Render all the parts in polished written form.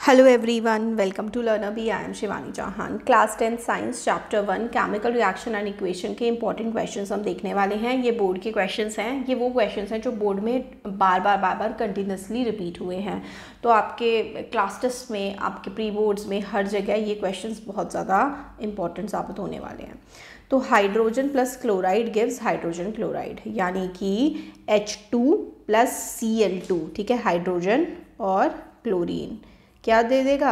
Hello everyone, welcome to Learner Bee. I am Shivani Chauhan. Class 10 Science Chapter 1 Chemical Reaction and Equation के important questions हम देखने वाले हैं। ये board के क्वेश्चंस हैं। ये वो क्वेश्चंस हैं जो बोर्ड में बार बार कंटिन्यूसली रिपीट हुए हैं। तो आपके क्लास टेस्ट में, आपके प्री बोर्ड्स में हर जगह ये क्वेश्चंस बहुत ज़्यादा इंपॉर्टेंट साबित होने वाले हैं। तो hydrogen plus chloride gives hydrogen chloride, यानी कि H2 प्लस Cl2, ठीक है। हाइड्रोजन और क्लोरीन क्या दे देगा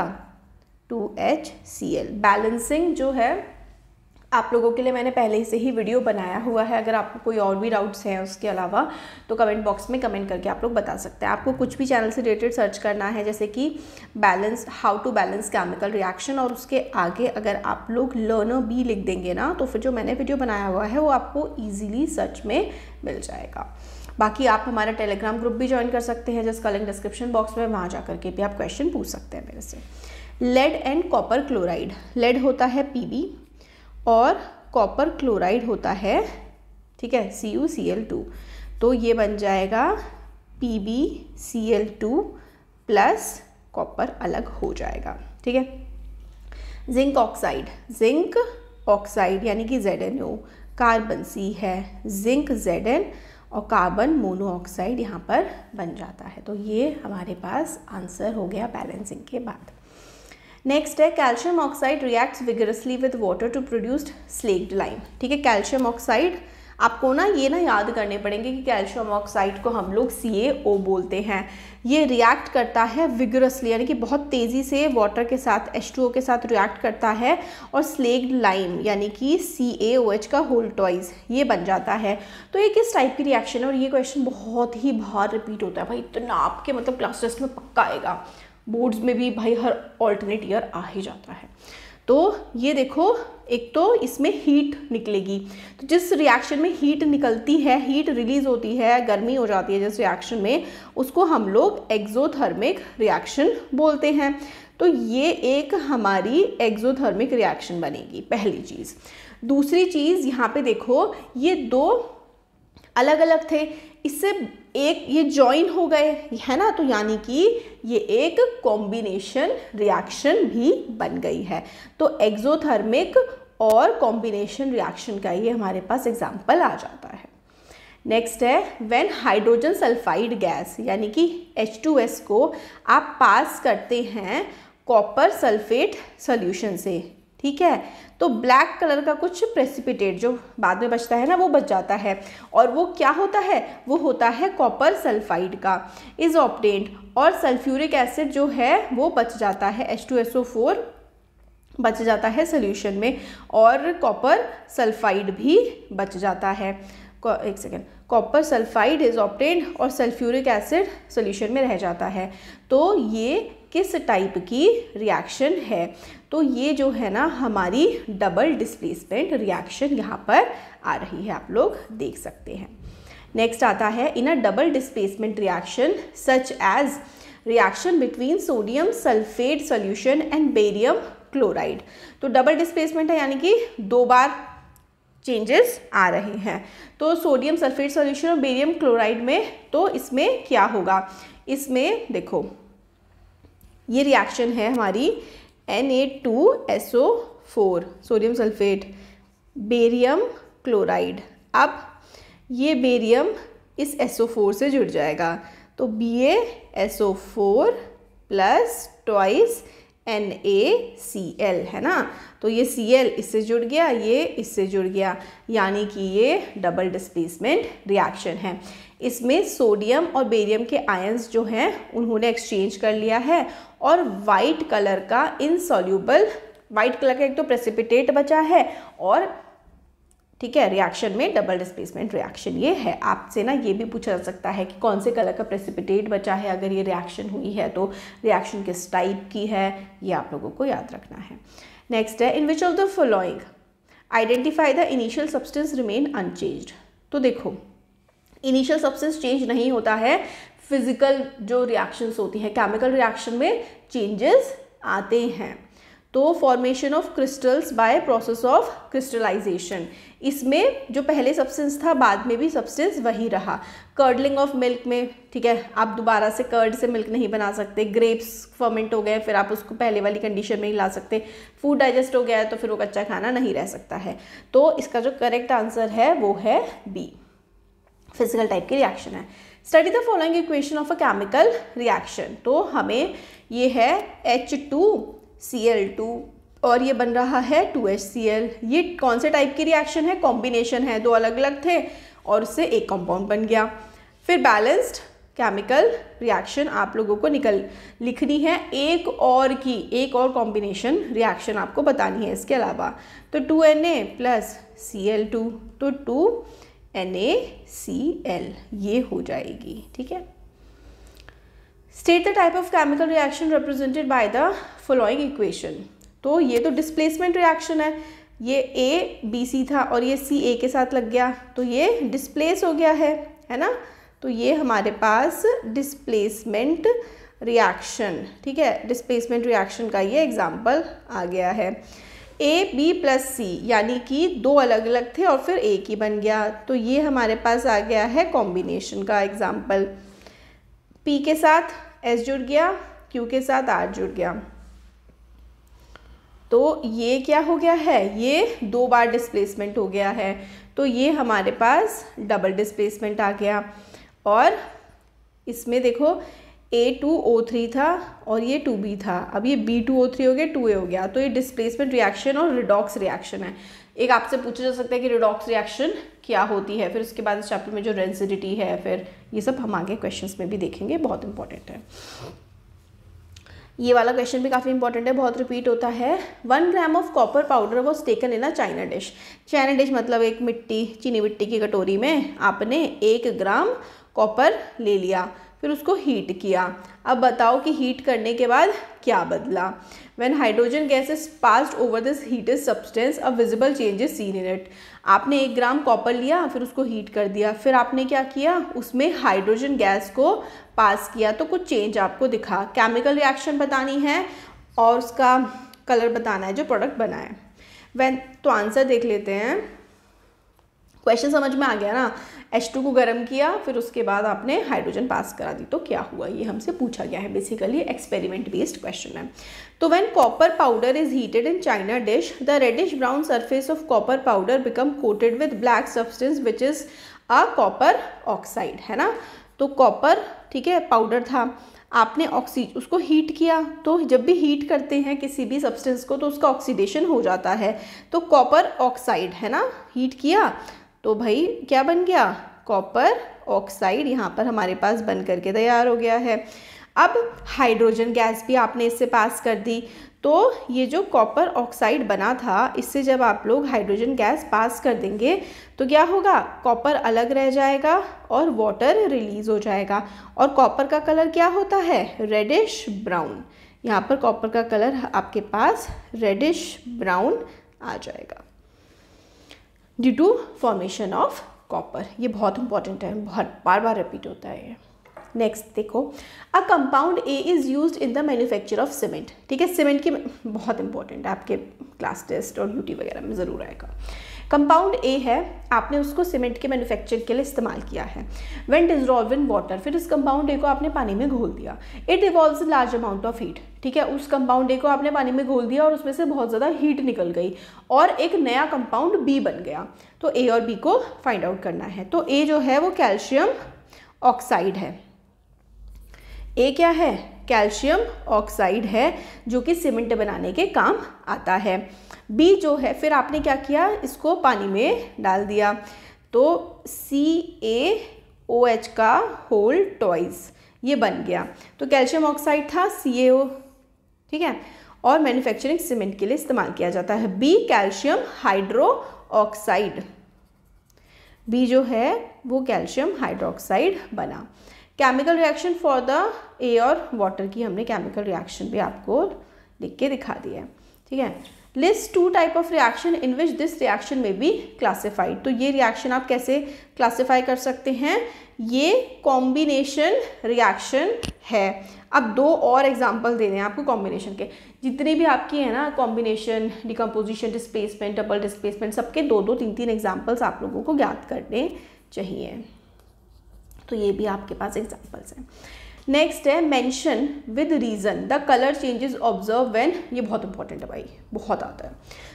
2HCl। बैलेंसिंग जो है आप लोगों के लिए मैंने पहले से ही वीडियो बनाया हुआ है। अगर आपको कोई और भी डाउट्स हैं उसके अलावा तो कमेंट बॉक्स में कमेंट करके आप लोग बता सकते हैं। आपको कुछ भी चैनल से रिलेटेड सर्च करना है, जैसे कि balance, how to balance chemical reaction, और उसके आगे अगर आप लोग लर्नर बी लिख देंगे ना, तो फिर जो मैंने वीडियो बनाया हुआ है वो आपको ईजिली सर्च में मिल जाएगा। बाकी आप हमारा टेलीग्राम ग्रुप भी ज्वाइन कर सकते हैं, जिसका लिंक डिस्क्रिप्शन बॉक्स में, वहाँ जा करके भी आप क्वेश्चन पूछ सकते हैं मेरे से। Lead and copper chloride, lead होता है Pb और कॉपर क्लोराइड होता है, ठीक है, CuCl2। तो ये बन जाएगा PbCl2 प्लस कॉपर अलग हो जाएगा, ठीक है। जिंक ऑक्साइड, जिंक ऑक्साइड यानी कि ZnO, कार्बन C है, जिंक Zn और कार्बन मोनोऑक्साइड यहाँ पर बन जाता है। तो ये हमारे पास आंसर हो गया बैलेंसिंग के बाद। नेक्स्ट है calcium oxide reacts vigorously with water to produced slaked lime, ठीक है। कैल्शियम ऑक्साइड आपको ना ये याद करने पड़ेंगे कि कैल्शियम ऑक्साइड को हम लोग CaO बोलते हैं। ये रिएक्ट करता है विगरसली, यानी कि बहुत तेज़ी से वाटर के साथ, H2O के साथ रिएक्ट करता है और स्लेक्ड लाइम यानी कि CaOH का होल ट्वाइस ये बन जाता है। तो ये किस टाइप की रिएक्शन है, और ये क्वेश्चन बहुत ही बार रिपीट होता है भाई, इतना आपके मतलब क्लास टेस्ट में पक्का आएगा, बोर्ड्स में भी भाई हर ऑल्टरनेट ईयर आ ही जाता है। तो ये देखो, एक तो इसमें हीट निकलेगी, तो जिस रिएक्शन में हीट निकलती है, हीट रिलीज होती है, गर्मी हो जाती है जिस रिएक्शन में, उसको हम लोग एक्सोथर्मिक रिएक्शन बोलते हैं। तो ये एक हमारी एक्सोथर्मिक रिएक्शन बनेगी, पहली चीज़। दूसरी चीज़ यहाँ पे देखो, ये दो अलग अलग थे, इससे एक ये जॉइन हो गए, है ना, तो यानी कि ये एक कॉम्बिनेशन रिएक्शन भी बन गई है। तो एक्सोथर्मिक और कॉम्बिनेशन रिएक्शन का ये हमारे पास एग्जाम्पल आ जाता है। नेक्स्ट है व्हेन हाइड्रोजन सल्फाइड गैस, यानी कि H2S को आप पास करते हैं कॉपर सल्फेट सॉल्यूशन से, ठीक है, तो ब्लैक कलर का कुछ प्रेसिपिटेट जो बाद में बचता है ना, वो बच जाता है, और वो क्या होता है, वो होता है कॉपर सल्फाइड का, इज ऑब्टेन्ड, और सल्फ्यूरिक एसिड जो है वो बच जाता है, H2SO4 बच जाता है सोल्यूशन में, और कॉपर सल्फाइड भी बच जाता है। एक second, copper sulphide is obtained और सल्फ्यूरिक एसिड सोल्यूशन में रह जाता है। तो ये किस टाइप की रिएक्शन है, तो ये जो है ना हमारी डबल डिस्प्लेसमेंट रिएक्शन यहाँ पर आ रही है, आप लोग देख सकते हैं। नेक्स्ट आता है in a double displacement reaction such as reaction between sodium sulphate solution and barium chloride. तो डबल डिस्प्लेसमेंट है, यानी कि दो बार चेंजेस आ रहे हैं। तो सोडियम सल्फेट सॉल्यूशन और बेरियम क्लोराइड में, तो इसमें क्या होगा, इसमें देखो ये रिएक्शन है हमारी Na2SO4 sodium sulphate, barium chloride. अब ये बेरियम इस SO4 से जुड़ जाएगा, तो BaSO4 प्लस ट्वाइस NaCl, है ना, तो ये Cl इससे जुड़ गया, ये इससे जुड़ गया, यानी कि ये डबल डिस्प्लेसमेंट रिएक्शन है। इसमें सोडियम और बेरियम के आयंस जो हैं उन्होंने एक्सचेंज कर लिया है, और वाइट कलर का इनसॉल्यूबल, वाइट कलर का एक तो प्रेसिपिटेट बचा है, और ठीक है, रिएक्शन में डबल डिस्प्लेसमेंट रिएक्शन ये है। आपसे ना ये भी पूछा जा सकता है कि कौन से कलर का प्रेसिपिटेट बचा है अगर ये रिएक्शन हुई है, तो रिएक्शन किस टाइप की है, ये आप लोगों को याद रखना है। नेक्स्ट है in which of the following identify the initial substance remain unchanged. तो देखो, इनिशियल सब्सटेंस चेंज नहीं होता है, फिजिकल जो रिएक्शंस होती हैं, केमिकल रिएक्शन में चेंजेस आते हैं। तो formation of crystals by process of crystallisation, इसमें जो पहले सब्सटेंस था बाद में भी सब्सटेंस वही रहा। कर्डलिंग ऑफ मिल्क में, ठीक है, आप दोबारा से कर्ड से मिल्क नहीं बना सकते। ग्रेप्स फर्मेंट हो गए, फिर आप उसको पहले वाली कंडीशन में ही ला सकते। फूड डाइजेस्ट हो गया है तो फिर वो कच्चा खाना नहीं रह सकता है। तो इसका जो करेक्ट आंसर है वो है बी, फिजिकल टाइप की रिएक्शन है। Study the following equation of a chemical reaction. तो हमें ये है H2Cl2 और ये बन रहा है 2HCl। ये कौन से टाइप की रिएक्शन है? कॉम्बिनेशन है, दो अलग अलग थे और उससे एक कंपाउंड बन गया। फिर बैलेंस्ड केमिकल रिएक्शन आप लोगों को लिखनी है, एक और कॉम्बिनेशन रिएक्शन आपको बतानी है इसके अलावा। तो 2Na + Cl2 तो 2NaCl ये हो जाएगी, ठीक है। State the type of chemical reaction represented by the following equation. तो ये तो डिस्प्लेसमेंट रिएक्शन है, ये ABC था और ये CA के साथ लग गया तो ये डिस्प्लेस हो गया है ना। तो ये हमारे पास डिस्प्लेसमेंट रिएक्शन, ठीक है, डिस्प्लेसमेंट रिएक्शन का ये एग्जाम्पल आ गया है। AB + C यानी कि दो अलग अलग थे और फिर एक ही बन गया, तो ये हमारे पास आ गया है कॉम्बिनेशन का एग्जाम्पल। P के साथ S जुड़ गया, Q के साथ R जुड़ गया, तो ये क्या हो गया है? ये दो बार डिस्प्लेसमेंट हो गया है, तो ये हमारे पास डबल डिस्प्लेसमेंट आ गया। और इसमें देखो A2O3 था और ये 2B था, अब ये B2O3 हो गया, 2A हो गया, तो ये डिस्प्लेसमेंट रिएक्शन और रिडॉक्स रिएक्शन है। एक आपसे पूछा जा सकता है कि रिडॉक्स रिएक्शन क्या होती है, फिर उसके बाद इस चैप्टर में जो रेंसिडिटी है, फिर ये सब हम आगे क्वेश्चंस में भी देखेंगे, बहुत इंपॉर्टेंट है। ये वाला क्वेश्चन भी काफ़ी इंपॉर्टेंट है, बहुत रिपीट होता है। 1 gram of copper powder was taken in a China dish. China dish मतलब एक चीनी मिट्टी की कटोरी में आपने 1 ग्राम कॉपर ले लिया, फिर उसको हीट किया। अब बताओ कि हीट करने के बाद क्या बदला। When hydrogen gas is passed over this heated substance a visible change is seen in it. आपने 1 ग्राम कॉपर लिया, फिर उसको हीट कर दिया, फिर आपने क्या किया, उसमें हाइड्रोजन गैस को पास किया तो कुछ चेंज आपको दिखा। केमिकल रिएक्शन बतानी है और उसका कलर बताना है जो प्रोडक्ट बना है। तो आंसर देख लेते हैं। क्वेश्चन समझ में आ गया ना। H2 को गर्म किया, फिर उसके बाद आपने हाइड्रोजन पास करा दी, तो क्या हुआ, ये हमसे पूछा गया है। बेसिकली एक्सपेरिमेंट बेस्ड क्वेश्चन है। तो when copper powder is heated in china dish, the reddish brown surface of copper powder become coated with black substance which is a copper oxide, है ना। तो कॉपर, ठीक है, पाउडर था, आपने उसको हीट किया, तो जब भी हीट करते हैं किसी भी सब्सटेंस को तो उसका ऑक्सीडेशन हो जाता है, तो कॉपर ऑक्साइड, है ना, हीट किया तो भाई क्या बन गया, कॉपर ऑक्साइड यहाँ पर हमारे पास बन करके तैयार हो गया है। अब हाइड्रोजन गैस भी आपने इससे पास कर दी, तो ये जो कॉपर ऑक्साइड बना था, इससे जब आप लोग हाइड्रोजन गैस पास कर देंगे तो क्या होगा, कॉपर अलग रह जाएगा और वाटर रिलीज हो जाएगा। और कॉपर का कलर क्या होता है, रेडिश ब्राउन। यहाँ पर कॉपर का कलर आपके पास रेडिश ब्राउन आ जाएगा due to formation of copper. ये बहुत इंपॉर्टेंट है, बहुत बार रिपीट होता है ये। नेक्स्ट देखो, a compound A is used in the manufacture of cement. ठीक है, सीमेंट की बहुत इंपॉर्टेंट है, आपके क्लास टेस्ट और यूटी वगैरह में ज़रूर आएगा। कंपाउंड ए है, आपने उसको सीमेंट के मैन्युफैक्चर के लिए इस्तेमाल किया है। व्हेन डिसॉल्व इन वाटर, फिर इस कंपाउंड ए को आपने पानी में घोल दिया। It evolves large amount of heat. ठीक है, उस कंपाउंड ए को आपने पानी में घोल दिया और उसमें से बहुत ज़्यादा हीट निकल गई और एक नया कंपाउंड बी बन गया। तो ए और बी को फाइंड आउट करना है। तो ए जो है वो कैल्शियम ऑक्साइड है। ए क्या है, कैल्शियम ऑक्साइड है जो कि सीमेंट बनाने के काम आता है। बी जो है, फिर आपने क्या किया, इसको पानी में डाल दिया, तो CaOH का होल ट्वाइस ये बन गया। तो कैल्शियम ऑक्साइड था CaO, ठीक है, और मैन्युफैक्चरिंग सीमेंट के लिए इस्तेमाल किया जाता है। B calcium hydroxide, B जो है वो कैल्शियम हाइड्रोक्साइड बना। Chemical reaction for the A और वाटर की हमने केमिकल रिएक्शन भी आपको लिख के दिखा दिया है। ठीक है, list 2 type of reaction in which this reaction में बी क्लासिफाइड। तो ये रिएक्शन आप कैसे क्लासिफाई कर सकते हैं, ये कॉम्बिनेशन रिएक्शन है। अब 2 और एग्जाम्पल देने हैं आपको कॉम्बिनेशन के, जितने भी आपकी है ना combination, decomposition, displacement, double displacement, सबके 2-2, 3-3 एग्जाम्पल्स आप लोगों को ज्ञात करने चाहिए। तो ये भी आपके पास एग्जाम्पल्स हैं। नेक्स्ट है mention with reason the colour changes observe when, ये बहुत इंपॉर्टेंट है भाई, बहुत आता है।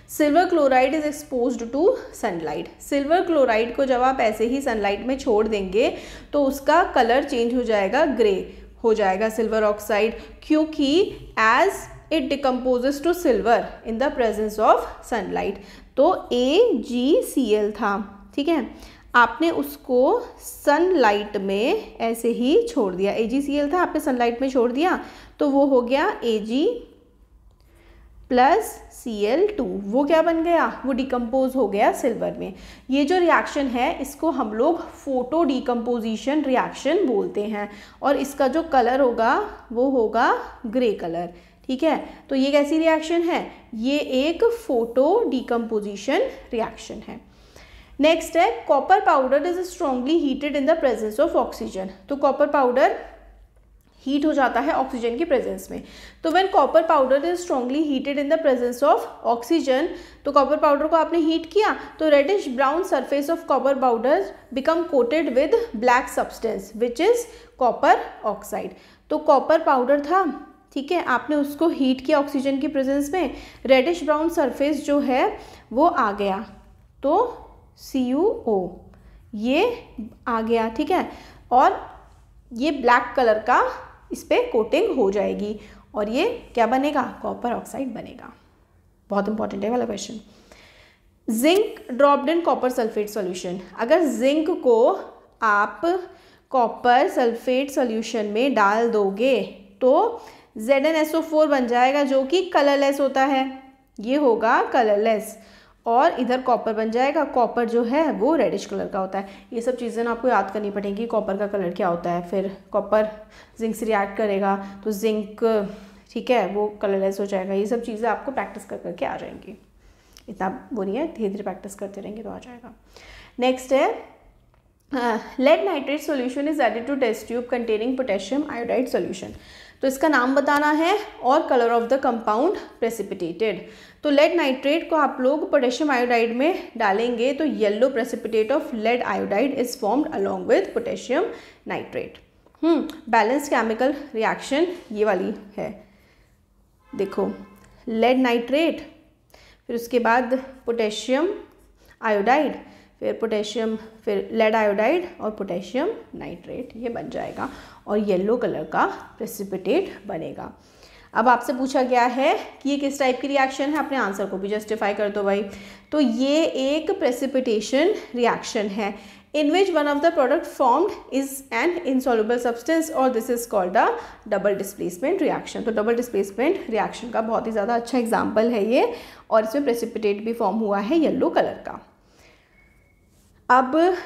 Silver chloride is exposed to sunlight, silver chloride को जब आप ऐसे ही सनलाइट में छोड़ देंगे तो उसका कलर चेंज हो जाएगा, ग्रे हो जाएगा सिल्वर ऑक्साइड, क्योंकि as it decomposes to silver in the presence of sunlight. तो AgCl था, ठीक है, आपने उसको सनलाइट में ऐसे ही छोड़ दिया, AgCl था, आपने सनलाइट में छोड़ दिया तो वो हो गया Ag प्लस Cl2, वो क्या बन गया, वो डिकम्पोज हो गया सिल्वर में। ये जो रिएक्शन है इसको हम लोग फोटो डिकम्पोजिशन रिएक्शन बोलते हैं, और इसका जो कलर होगा वो होगा ग्रे कलर, ठीक है। तो ये कैसी रिएक्शन है, ये एक फोटो डिकम्पोजिशन रिएक्शन है। नेक्स्ट है copper powder is strongly heated in the presence of oxygen, तो कॉपर पाउडर हीट हो जाता है ऑक्सीजन की प्रेजेंस में। तो when copper powder is strongly heated in the presence of oxygen, तो कॉपर पाउडर को आपने हीट किया तो reddish brown surface of copper powder become coated with black substance which is copper oxide. तो copper powder था, ठीक है, आपने उसको हीट किया ऑक्सीजन की प्रेजेंस में, रेडिश ब्राउन सरफेस जो है वो आ गया, तो CuO ये आ गया, ठीक है, और ये ब्लैक कलर का इस पर कोटिंग हो जाएगी और ये क्या बनेगा, कॉपर ऑक्साइड बनेगा। बहुत इंपॉर्टेंट है वाला question. Zinc dropped in copper sulphate solution, अगर जिंक को आप कॉपर सल्फेट सॉल्यूशन में डाल दोगे तो ZnSO4 बन जाएगा जो कि कलरलेस होता है, ये होगा कलरलेस, और इधर कॉपर बन जाएगा, कॉपर जो है वो रेडिश कलर का होता है। ये सब चीज़ें ना आपको याद करनी पड़ेंगी, कॉपर का कलर क्या होता है, फिर कॉपर जिंक से रिएक्ट करेगा तो जिंक, ठीक है, वो कलरलेस हो जाएगा। ये सब चीज़ें आपको प्रैक्टिस कर करके आ जाएंगी, इतना वो नहीं है, धीरे धीरे प्रैक्टिस करते रहेंगे तो आ जाएगा। नेक्स्ट है lead nitrate solution is added to test tube containing potassium iodide solution, तो इसका नाम बताना है और colour of the compound precipitated. तो लेड नाइट्रेट को आप लोग पोटेशियम आयोडाइड में डालेंगे तो yellow precipitate of lead iodide is formed along with potassium nitrate. Balance chemical reaction ये वाली है, देखो लेड नाइट्रेट, फिर उसके बाद पोटेशियम आयोडाइड, फिर पोटेशियम, फिर लेड आयोडाइड और पोटेशियम नाइट्रेट, ये बन जाएगा और येलो कलर का प्रेसिपिटेट बनेगा। अब आपसे पूछा गया है कि ये किस टाइप की रिएक्शन है, अपने आंसर को भी जस्टिफाई कर दो भाई। तो ये एक प्रेसिपिटेशन रिएक्शन है in which one of the product formed is an insoluble substance और this is called a double displacement reaction। तो डबल डिस्प्लेसमेंट रिएक्शन का बहुत ही ज़्यादा अच्छा एग्जाम्पल है ये, और इसमें प्रेसिपिटेट भी फॉर्म हुआ है येलो कलर का। अब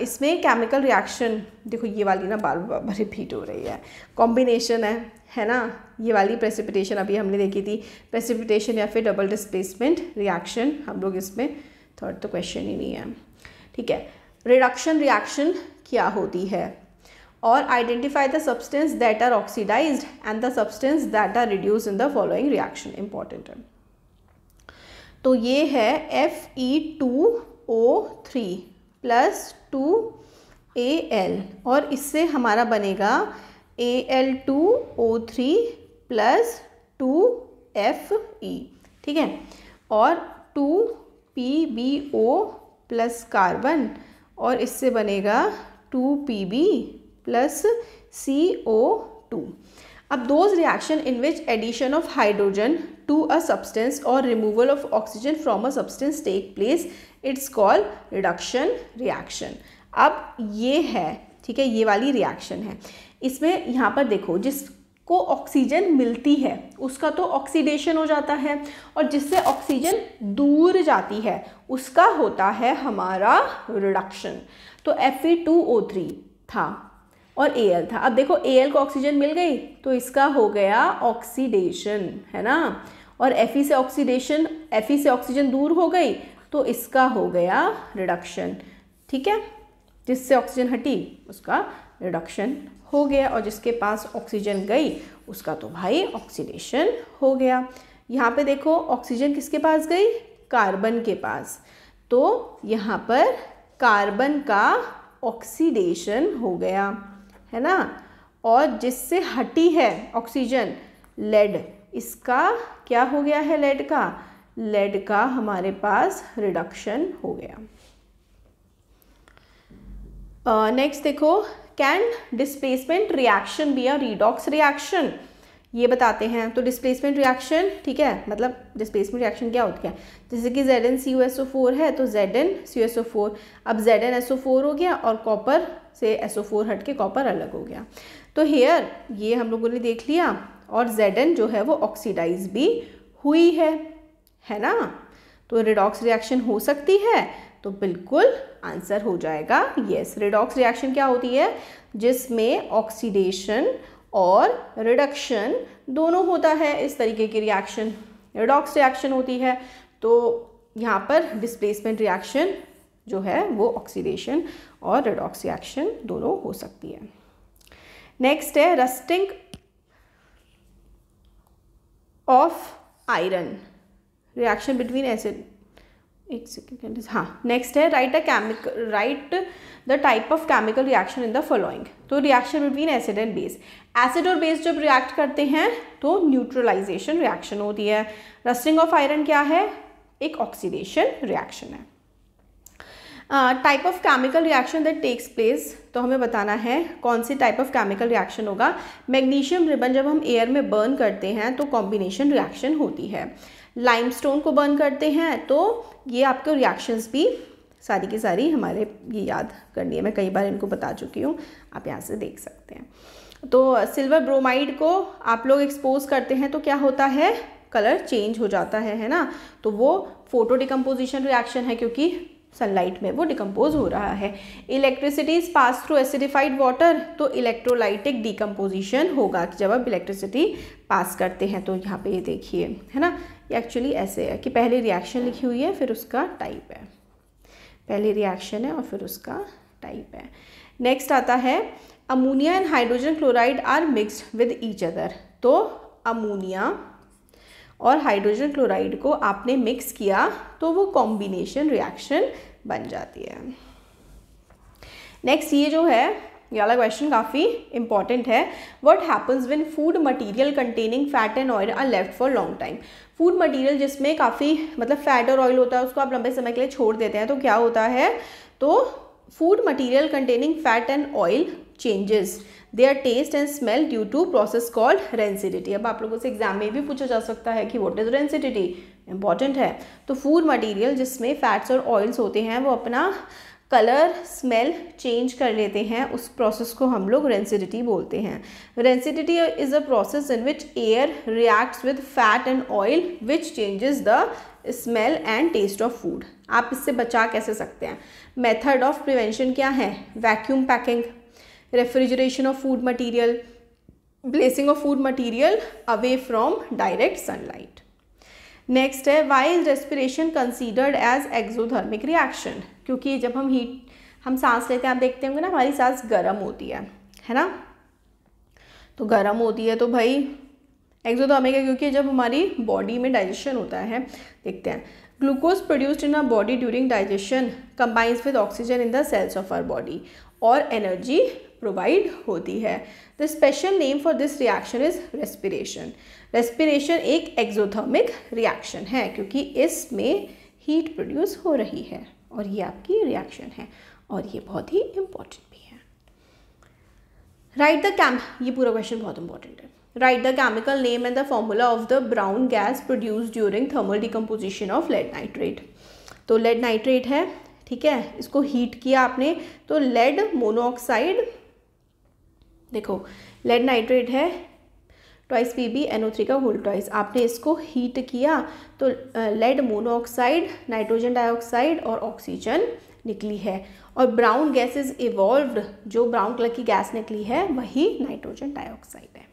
इसमें केमिकल रिएक्शन, देखो ये वाली ना बार बार रिपीट हो रही है, कॉम्बिनेशन है ना, ये वाली प्रेसिपिटेशन अभी हमने देखी थी, प्रेसिपिटेशन या फिर डबल डिस्प्लेसमेंट रिएक्शन, हम लोग इसमें थर्ड तो क्वेश्चन ही नहीं है, ठीक है। रिडक्शन रिएक्शन क्या होती है, और identify the substance that are oxidised and the substance that are reduce in the following reaction, important है। तो ये है Fe2O3 प्लस 2Al, और इससे हमारा बनेगा Al2O3 प्लस 2Fe, ठीक है, और 2PbO प्लस कार्बन, और इससे बनेगा 2Pb प्लस CO2। अब those reactions in which addition of hydrogen to a substance और removal of oxygen from a substance take place, it's called reduction reaction. अब ये है, ठीक है, ये वाली रिएक्शन है। इसमें यहाँ पर देखो, जिसको ऑक्सीजन मिलती है उसका तो ऑक्सीडेशन हो जाता है, और जिससे ऑक्सीजन दूर जाती है उसका होता है हमारा रिडक्शन। तो Fe2O3 था और Al था। अब देखो Al को ऑक्सीजन मिल गई तो इसका हो गया ऑक्सीडेशन, है ना, और Fe से ऑक्सीजन दूर हो गई तो इसका हो गया रिडक्शन, ठीक है, जिससे ऑक्सीजन हटी उसका रिडक्शन हो गया, और जिसके पास ऑक्सीजन गई उसका तो भाई ऑक्सीडेशन हो गया। यहाँ पे देखो ऑक्सीजन किसके पास गई, कार्बन के पास, तो यहाँ पर कार्बन का ऑक्सीडेशन हो गया, है ना। और जिससे हटी है ऑक्सीजन, लेड, इसका क्या हो गया है, लेड का हमारे पास रिडक्शन हो गया। नेक्स्ट देखो, can displacement reaction be a redox reaction, ये बताते हैं। तो डिस्प्लेसमेंट रिएक्शन, ठीक है, मतलब डिस्प्लेसमेंट रिएक्शन क्या होती है, जैसे कि ZnCuSO4 है तो ZnCuSO4, अब ZnSO4 हो गया और कॉपर से SO4 हट के कॉपर अलग हो गया। तो हेयर ये हम लोगों ने देख लिया, और Zn जो है वो ऑक्सीडाइज भी हुई है ना। तो रिडॉक्स रिएक्शन हो सकती है, तो बिल्कुल आंसर हो जाएगा यस। रिडॉक्स रिएक्शन क्या होती है, जिसमें ऑक्सीडेशन और रिडक्शन दोनों होता है, इस तरीके की रिएक्शन रिडॉक्स रिएक्शन होती है। तो यहाँ पर डिस्प्लेसमेंट रिएक्शन जो है वो ऑक्सीडेशन और रिडॉक्स रिएक्शन दोनों हो सकती है। नेक्स्ट है rusting of iron, reaction between acid, एक सेकेंड, हाँ। नेक्स्ट है write the type of chemical reaction in the following. तो reaction between acid and base, acid और बेस जब रिएक्ट करते हैं तो न्यूट्रलाइजेशन रिएक्शन होती है। रस्टिंग ऑफ आयरन क्या है, एक ऑक्सीडेशन रिएक्शन है। Type of chemical reaction that takes place, तो हमें बताना है कौन सी टाइप ऑफ केमिकल रिएक्शन होगा। मैग्नीशियम रिबन जब हम एयर में बर्न करते हैं तो कॉम्बिनेशन रिएक्शन होती है। लाइमस्टोन को बर्न करते हैं तो ये आपके रिएक्शंस भी सारी की सारी हमारे ये याद करनी है, मैं कई बार इनको बता चुकी हूँ, आप यहाँ से देख सकते हैं। तो सिल्वर ब्रोमाइड को आप लोग एक्सपोज करते हैं तो क्या होता है, कलर चेंज हो जाता है ना। तो वो फोटो डिकम्पोजिशन रिएक्शन है, क्योंकि सनलाइट में वो डिकम्पोज हो रहा है। Electricity is pass through acidified water, तो इलेक्ट्रोलाइटिक डिकम्पोजिशन होगा जब आप इलेक्ट्रिसिटी पास करते हैं। तो यहाँ पे ये देखिए, है ना, ये एक्चुअली ऐसे है कि पहले रिएक्शन लिखी हुई है फिर उसका टाइप है, पहले रिएक्शन है और फिर उसका टाइप है। नेक्स्ट आता है ammonia and hydrogen chloride are mixed with each other, तो अमोनिया और हाइड्रोजन क्लोराइड को आपने मिक्स किया तो वो कॉम्बिनेशन रिएक्शन बन जाती है। नेक्स्ट ये जो है ये वाला क्वेश्चन काफ़ी इंपॉर्टेंट है। What happens when food material containing fat and oil are left for long time. Food material जिसमें काफ़ी मतलब फैट और ऑयल होता है उसको आप लंबे समय के लिए छोड़ देते हैं तो क्या होता है, तो food material containing fat and oil changes their taste and smell due to process called rancidity. अब आप लोगों से एग्जाम में भी पूछा जा सकता है कि व्हाट इज रेंसिडिटी, इंपॉर्टेंट है। तो फूड मटेरियल जिसमें फैट्स और ऑयल्स होते हैं वो अपना कलर स्मेल चेंज कर लेते हैं, उस प्रोसेस को हम लोग रेंसिडिटी बोलते हैं। Rancidity is a process in which air reacts with fat and oil which changes the smell and taste of food. आप इससे बचा कैसे सकते हैं, मेथड ऑफ प्रिवेंशन क्या है, vacuum packing, refrigeration of food material, placing of food material away from direct sunlight. Next है why is respiration considered as exothermic reaction, क्योंकि जब हम सांस लेते हैं आप देखते होंगे ना हमारी सांस गर्म होती है ना, तो गर्म होती है तो भाई एक्सोथर्मिक है, क्योंकि जब हमारी बॉडी में डाइजेशन होता है, देखते हैं glucose produced in our body during digestion combines with oxygen in the cells of our body और एनर्जी प्रोवाइड होती है। The special name for this reaction is respiration. Respiration एक एक्सोथर्मिक रिएक्शन है क्योंकि इसमें हीट प्रोड्यूस हो रही है और ये आपकी रिएक्शन है और ये बहुत ही इंपॉर्टेंट भी है। राइट द ये पूरा क्वेश्चन बहुत इंपॉर्टेंट है। Write the chemical name and the formula of the brown gas produce during thermal decomposition of lead nitrate. तो लेड नाइट्रेट है, ठीक है, इसको हीट किया आपने तो लेड मोनोऑक्साइड, देखो लेड नाइट्रेट है ट्वाइस PbNO3 का होल ट्वाइस, आपने इसको हीट किया तो लेड मोनोऑक्साइड, नाइट्रोजन डाइऑक्साइड और ऑक्सीजन निकली है और ब्राउन गैस इज इवॉल्व्ड, जो ब्राउन कलर की गैस निकली है वही नाइट्रोजन डाइऑक्साइड है।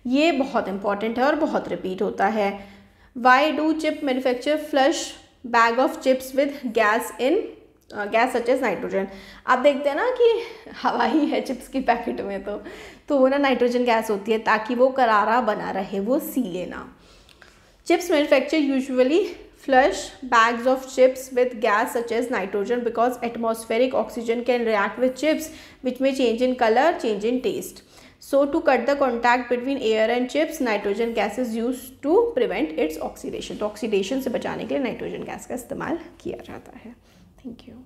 ये बहुत इंपॉर्टेंट है और बहुत रिपीट होता है। Why do chip manufacture flush bag of chips with gas in gas such as nitrogen. आप देखते हैं ना कि हवा ही है चिप्स की पैकेट में, तो वो ना नाइट्रोजन गैस होती है ताकि वो करारा बना रहे, वो सीले ना। Chips manufacture usually flush bags of chips with gas such as nitrogen because atmospheric oxygen can react with chips which may change in color, change in taste. So to cut the contact between air and chips, nitrogen gas is used to prevent its oxidation. तो oxidation से बचाने के लिए nitrogen gas का इस्तेमाल किया जाता है। Thank you.